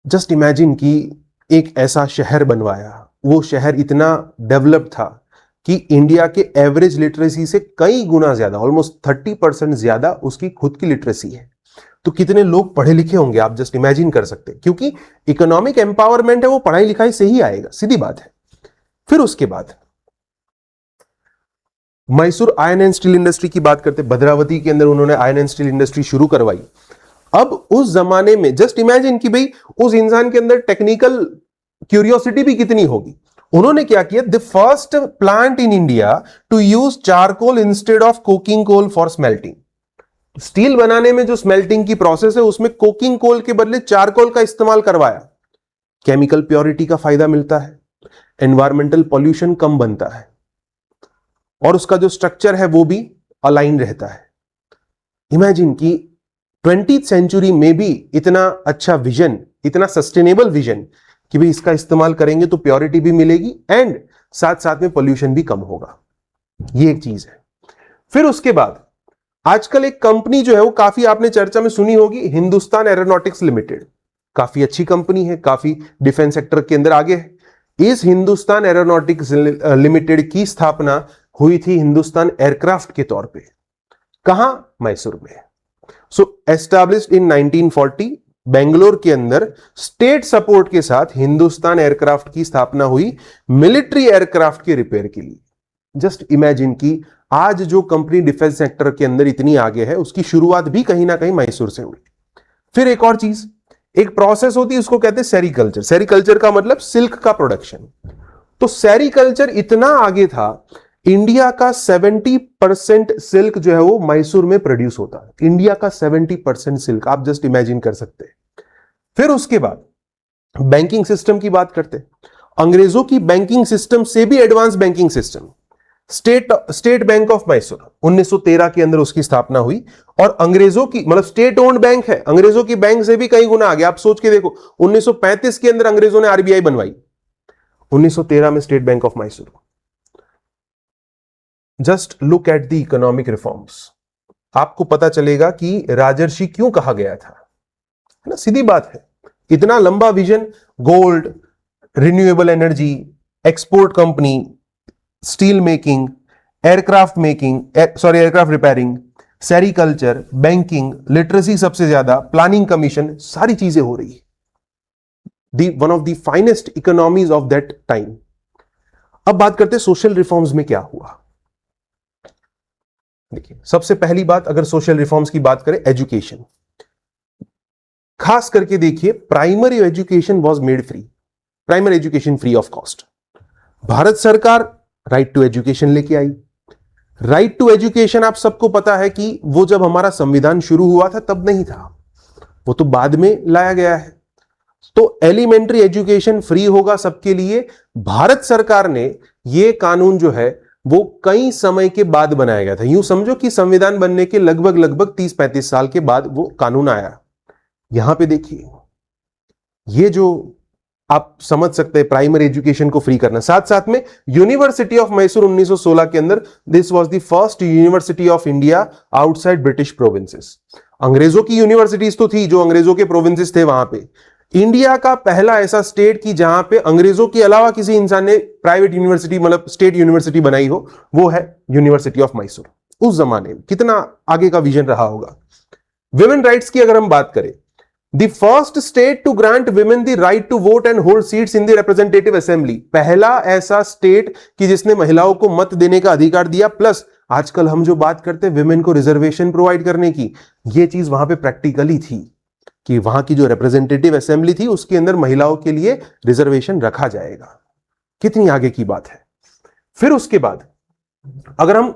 जस्ट इमेजिन कि एक ऐसा शहर बनवाया, वो शहर इतना डेवलप था कि इंडिया के एवरेज लिटरेसी से कई गुना ज्यादा, ऑलमोस्ट 30% ज्यादा उसकी खुद की लिटरेसी है। तो कितने लोग पढ़े लिखे होंगे आप जस्ट इमेजिन कर सकते हैं, क्योंकि इकोनॉमिक एम्पावरमेंट है वो पढ़ाई लिखाई से ही आएगा, सीधी बात है। फिर उसके बाद Mysore iron and steel industry की बात करते, भद्रावती के अंदर उन्होंने आयरन एंड स्टील इंडस्ट्री शुरू करवाई। अब उस जमाने में जस्ट इमेजिन कि भाई उस इंसान के अंदर टेक्निकल क्यूरियोसिटी भी कितनी होगी। उन्होंने क्या किया, the first plant in India to use charcoal instead of coking coal for smelting. Steel बनाने में जो स्मेल्टिंग की प्रोसेस है उसमें कोकिंग कोल के बदले चारकोल का इस्तेमाल करवाया। केमिकल प्योरिटी का फायदा मिलता है, एनवायरमेंटल पॉल्यूशन कम बनता है, और उसका जो स्ट्रक्चर है वो भी अलाइन रहता है। इमेजिन कि 20th सेंचुरी में भी इतना अच्छा विजन इतना सस्टेनेबल विजन कि भाई इसका इस्तेमाल करेंगे तो प्योरिटी भी मिलेगी एंड साथ साथ में पोल्यूशन भी कम होगा। ये एक चीज है। फिर उसके बाद आजकल एक कंपनी जो है वो काफी आपने चर्चा में सुनी होगी, हिंदुस्तान एरोनॉटिक्स लिमिटेड। काफी अच्छी कंपनी है, काफी डिफेंस सेक्टर के अंदर आगे है। इस हिंदुस्तान एरोनॉटिक्स लिमिटेड की स्थापना हुई थी हिंदुस्तान एयरक्राफ्ट के तौर पे। कहां? मैसूर में। सो एस्टैब्लिश्ड इन 1940 बेंगलोर के अंदर स्टेट सपोर्ट के साथ हिंदुस्तान एयरक्राफ्ट की स्थापना हुई मिलिट्री एयरक्राफ्ट के रिपेयर के लिए। जस्ट इमेजिन कि आज जो कंपनी डिफेंस सेक्टर के अंदर इतनी आगे है उसकी शुरुआत भी कहीं ना कहीं मैसूर से हुई। फिर एक और चीज, एक प्रोसेस होती है उसको कहते हैं सेरीकल्चर। सेरीकल्चर का मतलब सिल्क का प्रोडक्शन। तो सेरीकल्चर इतना आगे था, इंडिया का 70% सिल्क जो है वो मैसूर में प्रोड्यूस होता है। इंडिया का 70% सिल्क, आप जस्ट इमेजिन कर सकते हैं। फिर उसके बाद बैंकिंग सिस्टम की बात करते हैं। अंग्रेजों की बैंकिंग सिस्टम से भी advance banking system, state bank of Mysore 1913 के अंदर उसकी स्थापना हुई। और अंग्रेजों की मतलब स्टेट ओन्ड बैंक है, अंग्रेजों की बैंक से भी कई गुना आगे। आप सोच के देखो, 1935 के अंदर अंग्रेजों ने आरबीआई बनवाई, 1913 में state bank of Mysore. Just look at the economic reforms, आपको पता चलेगा कि राजर्षि क्यों कहा गया था, है ना? सीधी बात है, इतना लंबा vision, gold, renewable energy, export company, steel making, aircraft repairing, sericulture, banking, literacy सबसे ज्यादा, प्लानिंग कमीशन, सारी चीजें हो रही है। One of the finest economies of that time. अब बात करते हैं सोशल रिफॉर्म्स में क्या हुआ। देखिए, सबसे पहली बात अगर सोशल रिफॉर्म्स की बात करें, एजुकेशन। खास करके देखिए, primary education was made free, primary education free of cost. Bharat सरकार राइट टू एजुकेशन लेके आई। राइट टू एजुकेशन आप सबको पता है कि वो जब हमारा संविधान शुरू हुआ था तब नहीं था, वो तो बाद में लाया गया है। तो एलिमेंट्री एजुकेशन फ्री होगा सबके लिए। भारत सरकार ने ये कानून जो है वो कई समय के बाद बनाया गया था। यूं समझो कि संविधान बनने के लगभग 30-35 साल के बाद वो कानून आया। यहां पे देखिए, ये जो आप समझ सकते हैं प्राइमरी एजुकेशन को फ्री करना। साथ साथ में यूनिवर्सिटी ऑफ मैसूर 1916 के अंदर, this was the first university of India outside British provinces. अंग्रेजों की यूनिवर्सिटीज तो थी जो अंग्रेजों के प्रोविंसेस थे वहां पे। इंडिया का पहला ऐसा स्टेट की जहां पे अंग्रेजों के अलावा किसी इंसान ने प्राइवेट यूनिवर्सिटी मतलब स्टेट यूनिवर्सिटी बनाई हो, वो है यूनिवर्सिटी ऑफ मैसूर। उस जमाने में कितना आगे का विजन रहा होगा। विमेन राइट्स की अगर हम बात करें, the first state to grant women the right to vote and hold seats in the representative assembly. पहला ऐसा स्टेट कि जिसने महिलाओं को मत देने का अधिकार दिया। प्लस आजकल हम जो बात करते हैं विमेन को रिजर्वेशन प्रोवाइड करने की, यह चीज वहां पे प्रैक्टिकली थी कि वहां की जो रिप्रेजेंटेटिव असेंबली थी उसके अंदर महिलाओं के लिए रिजर्वेशन रखा जाएगा। कितनी आगे की बात है। फिर उसके बाद अगर हम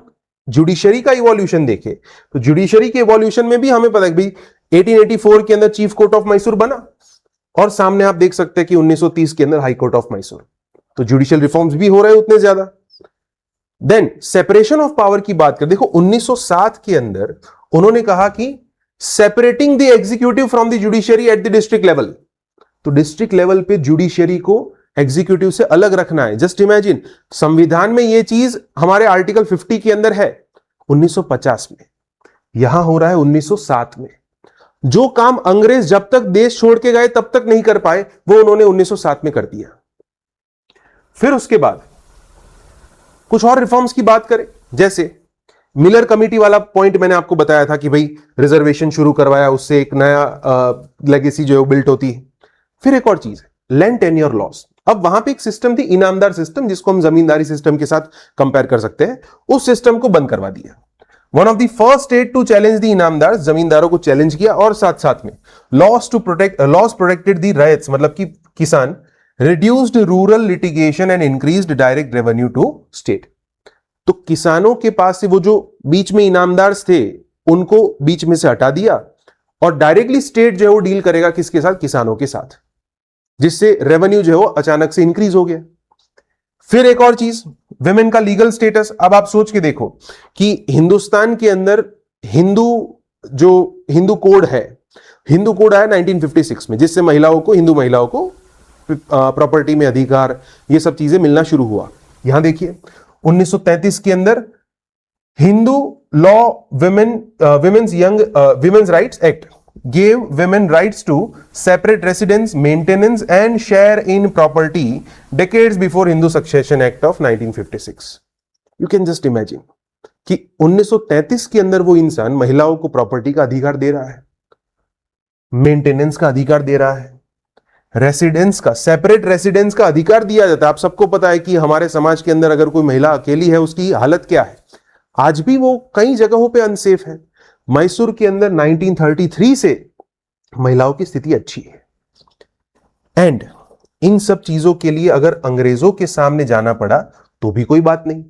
जुडिशरी का इवोल्यूशन देखें तो जुडिशरी के इवोल्यूशन में भी हमें पता है कि 1884 के अंदर चीफ कोर्ट ऑफ मैसूर बना और सामने आप देख सकते हैं कि 1930 के अंदर हाई कोर्ट ऑफ मैसूर। तो जुडिशियल रिफॉर्म्स भी हो रहे हैं उतने ज्यादा। देन सेपरेशन ऑफ पावर की बात करें, देखो 1907 के अंदर उन्होंने कहा कि separating the executive from the judiciary at the district level. तो डिस्ट्रिक्ट लेवल पे जुडिशियरी को एग्जीक्यूटिव से अलग रखना है। जस्ट इमेजिन, संविधान में यह चीज हमारे आर्टिकल 50 के अंदर है 1950 में, यहां हो रहा है 1907 में। जो काम अंग्रेज जब तक देश छोड़ के गए तब तक नहीं कर पाए, वो उन्होंने 1907 में कर दिया। फिर उसके बाद कुछ और रिफॉर्म्स की बात करें, जैसे मिलर कमेटी वाला पॉइंट मैंने आपको बताया था कि भाई रिजर्वेशन शुरू करवाया, उससे एक नया लेगेसी जो है बिल्ट होती है। फिर एक और चीज है लैंड टेन्योर लॉस। अब वहां पे एक सिस्टम थी इनामदार सिस्टम, जिसको हम जमींदारी सिस्टम के साथ कंपेयर कर सकते हैं, उस सिस्टम को बंद करवा दिया। One of the first state to challenge the inamdar, जमींदारों को चैलेंज किया। और साथ साथ में लॉस प्रोटेक्टेड द राइट्स, मतलब कि किसान, reduced rural litigation and increased direct revenue to state. तो किसानों के पास से वो जो बीच में इनामदार थे उनको बीच में से हटा दिया और डायरेक्टली स्टेट जो है वो डील करेगा किसके साथ? किसानों के साथ, जिससे रेवेन्यू जो है वो अचानक से इंक्रीज हो गया। फिर एक और चीज, विमेन का लीगल स्टेटस। अब आप सोच के देखो कि हिंदुस्तान के अंदर हिंदू कोड है हिंदू कोड आया 1956 में, जिससे हिंदू महिलाओं को प्रॉपर्टी में अधिकार, ये सब चीजें मिलना शुरू हुआ। यहां देखिए 1933 के अंदर Hindu law women's rights act gave women rights to separate residence, maintenance and share in property decades before Hindu Succession Act of 1956. You can just imagine कि 1933 के अंदर वो इंसान महिलाओं को प्रॉपर्टी का अधिकार दे रहा है, मेंटेनेंस का अधिकार दे रहा है, रेसिडेंस का, सेपरेट रेसिडेंस का अधिकार दिया जाता है। आप सबको पता है कि हमारे समाज के अंदर अगर कोई महिला अकेली है उसकी हालत क्या है, आज भी वो कई जगहों पे अनसेफ है। मैसूर के अंदर 1933 से महिलाओं की स्थिति अच्छी है। एंड इन सब चीजों के लिए अगर अंग्रेजों के सामने जाना पड़ा तो भी कोई बात नहीं।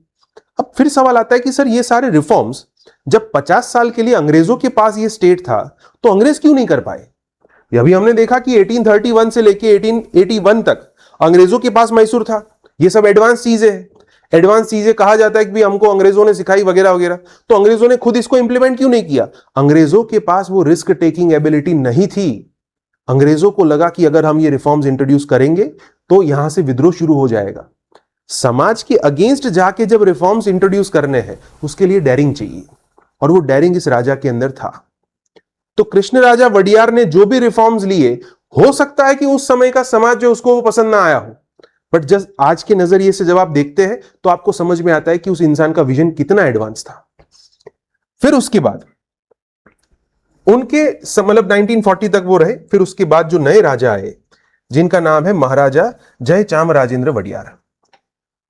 अब फिर सवाल आता है कि सर ये सारे रिफॉर्म्स जब 50 साल के लिए अंग्रेजों के पास ये स्टेट था तो अंग्रेज क्यों नहीं कर पाए? अभी हमने देखा कि 1831 से लेके 1881 तक अंग्रेजों के पास मैसूर था। ये सब एडवांस चीजें हैं, एडवांस चीजें कहा जाता है कि भी हमको अंग्रेजों ने सिखाई वगैरह वगैरह, तो अंग्रेजों ने खुद इसको इंप्लीमेंट क्यों नहीं किया? अंग्रेजों के पास वो रिस्क टेकिंग एबिलिटी नहीं थी। अंग्रेजों को लगा कि अगर हम ये रिफॉर्म्स इंट्रोड्यूस करेंगे तो यहां से विद्रोह शुरू हो जाएगा। समाज के अगेंस्ट जाके जब रिफॉर्म्स इंट्रोड्यूस करने हैं उसके लिए डेयरिंग चाहिए, और वो डेयरिंग इस राजा के अंदर था। तो कृष्ण राजा वडियार ने जो भी रिफॉर्म्स लिए, हो सकता है कि उस समय का समाज जो उसको वो पसंद ना आया हो, बट जस्ट आज के नजरिए से जब आप देखते हैं तो आपको समझ में आता है कि उस इंसान का विजन कितना एडवांस था। फिर उसके बाद उनके मतलब 1940 तक वो रहे। फिर उसके बाद जो नए राजा आए जिनका नाम है महाराजा जयचामराजेंद्र वडियार।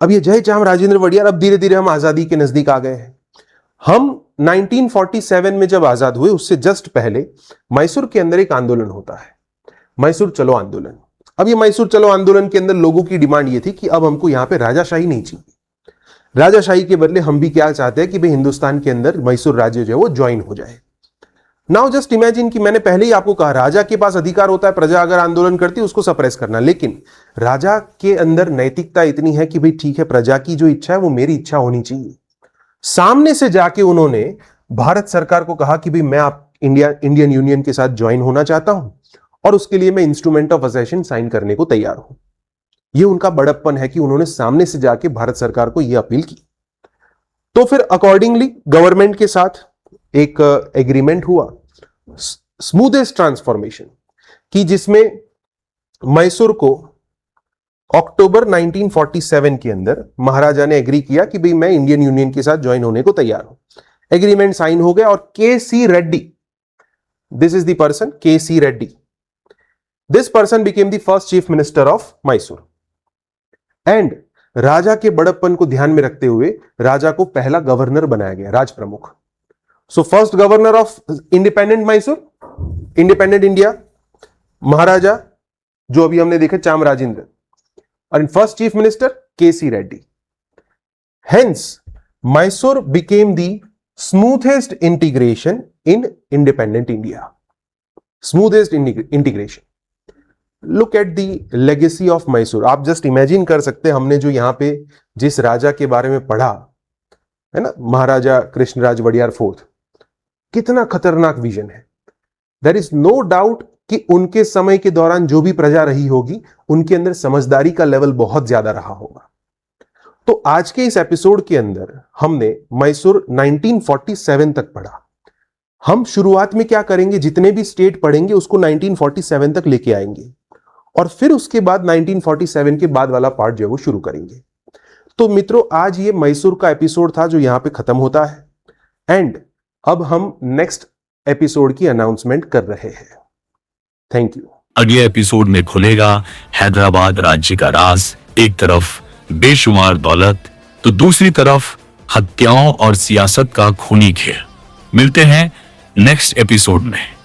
अब ये जयचामराजेंद्र वडियार, अब धीरे धीरे हम आजादी के नजदीक आ गए हैं। हम 1947 में जब आजाद हुए उससे जस्ट पहले मैसूर के अंदर एक आंदोलन होता है, मैसूर चलो आंदोलन। अब ये मैसूर चलो आंदोलन के अंदर लोगों की डिमांड ये थी कि अब हमको यहां पे राजाशाही नहीं चाहिए, राजाशाही के बदले हम भी क्या चाहते हैं कि भाई हिंदुस्तान के अंदर मैसूर राज्य जो है वो ज्वाइन हो जाए। नाउ जस्ट इमेजिन कि मैंने पहले ही आपको कहा राजा के पास अधिकार होता है प्रजा अगर आंदोलन करती है उसको सप्रेस करना, लेकिन राजा के अंदर नैतिकता इतनी है कि भाई ठीक है प्रजा की जो इच्छा है वो मेरी इच्छा होनी चाहिए। सामने से जाके उन्होंने भारत सरकार को कहा कि भाई मैं आप इंडियन यूनियन के साथ ज्वाइन होना चाहता हूं और उसके लिए मैं इंस्ट्रूमेंट ऑफ असेशन साइन करने को तैयार हूं। यह उनका बड़प्पन है कि उन्होंने सामने से जाके भारत सरकार को यह अपील की। तो फिर अकॉर्डिंगली गवर्नमेंट के साथ एक एग्रीमेंट हुआ, स्मूथेस्ट ट्रांसफॉर्मेशन की, जिसमें मैसूर को अक्टूबर 1947 के अंदर महाराजा ने एग्री किया कि भाई मैं इंडियन यूनियन के साथ ज्वाइन होने को तैयार हूं। एग्रीमेंट साइन हो गया और K C. Reddy, this is the person K C. Reddy, this person became the first chief minister of Mysore. And राजा के बड़प्पन को ध्यान में रखते हुए राजा को पहला गवर्नर बनाया गया, Rajpramukh. So first governor of independent Mysore, independent India, Maharaja जो अभी हमने देखा Chamarajendra, and first chief minister K.C. Reddy. Hence, Mysore became the smoothest integration in independent India. Smoothest integration. Look at the legacy of Mysore. आप just imagine कर सकते हैं, हमने जो यहाँ पे जिस राजा के बारे में पढ़ा है ना, महाराजा कृष्णराज वडियार फोर्थ, कितना खतरनाक विजन है। There is no doubt कि उनके समय के दौरान जो भी प्रजा रही होगी उनके अंदर समझदारी का लेवल बहुत ज्यादा रहा होगा। तो आज के इस एपिसोड के अंदर हमने मैसूर 1947 तक पढ़ा। हम शुरुआत में क्या करेंगे, जितने भी स्टेट पढ़ेंगे उसको 1947 तक लेके आएंगे और फिर उसके बाद 1947 के बाद वाला पार्ट जो है वो शुरू करेंगे। तो मित्रों, आज ये मैसूर का एपिसोड था जो यहां पे खत्म होता है। एंड अब हम नेक्स्ट एपिसोड की अनाउंसमेंट कर रहे हैं। Thank you. अगले एपिसोड में खुलेगा हैदराबाद राज्य का राज। एक तरफ बेशुमार दौलत तो दूसरी तरफ हत्याओं और सियासत का खूनी खेल। मिलते हैं नेक्स्ट एपिसोड में।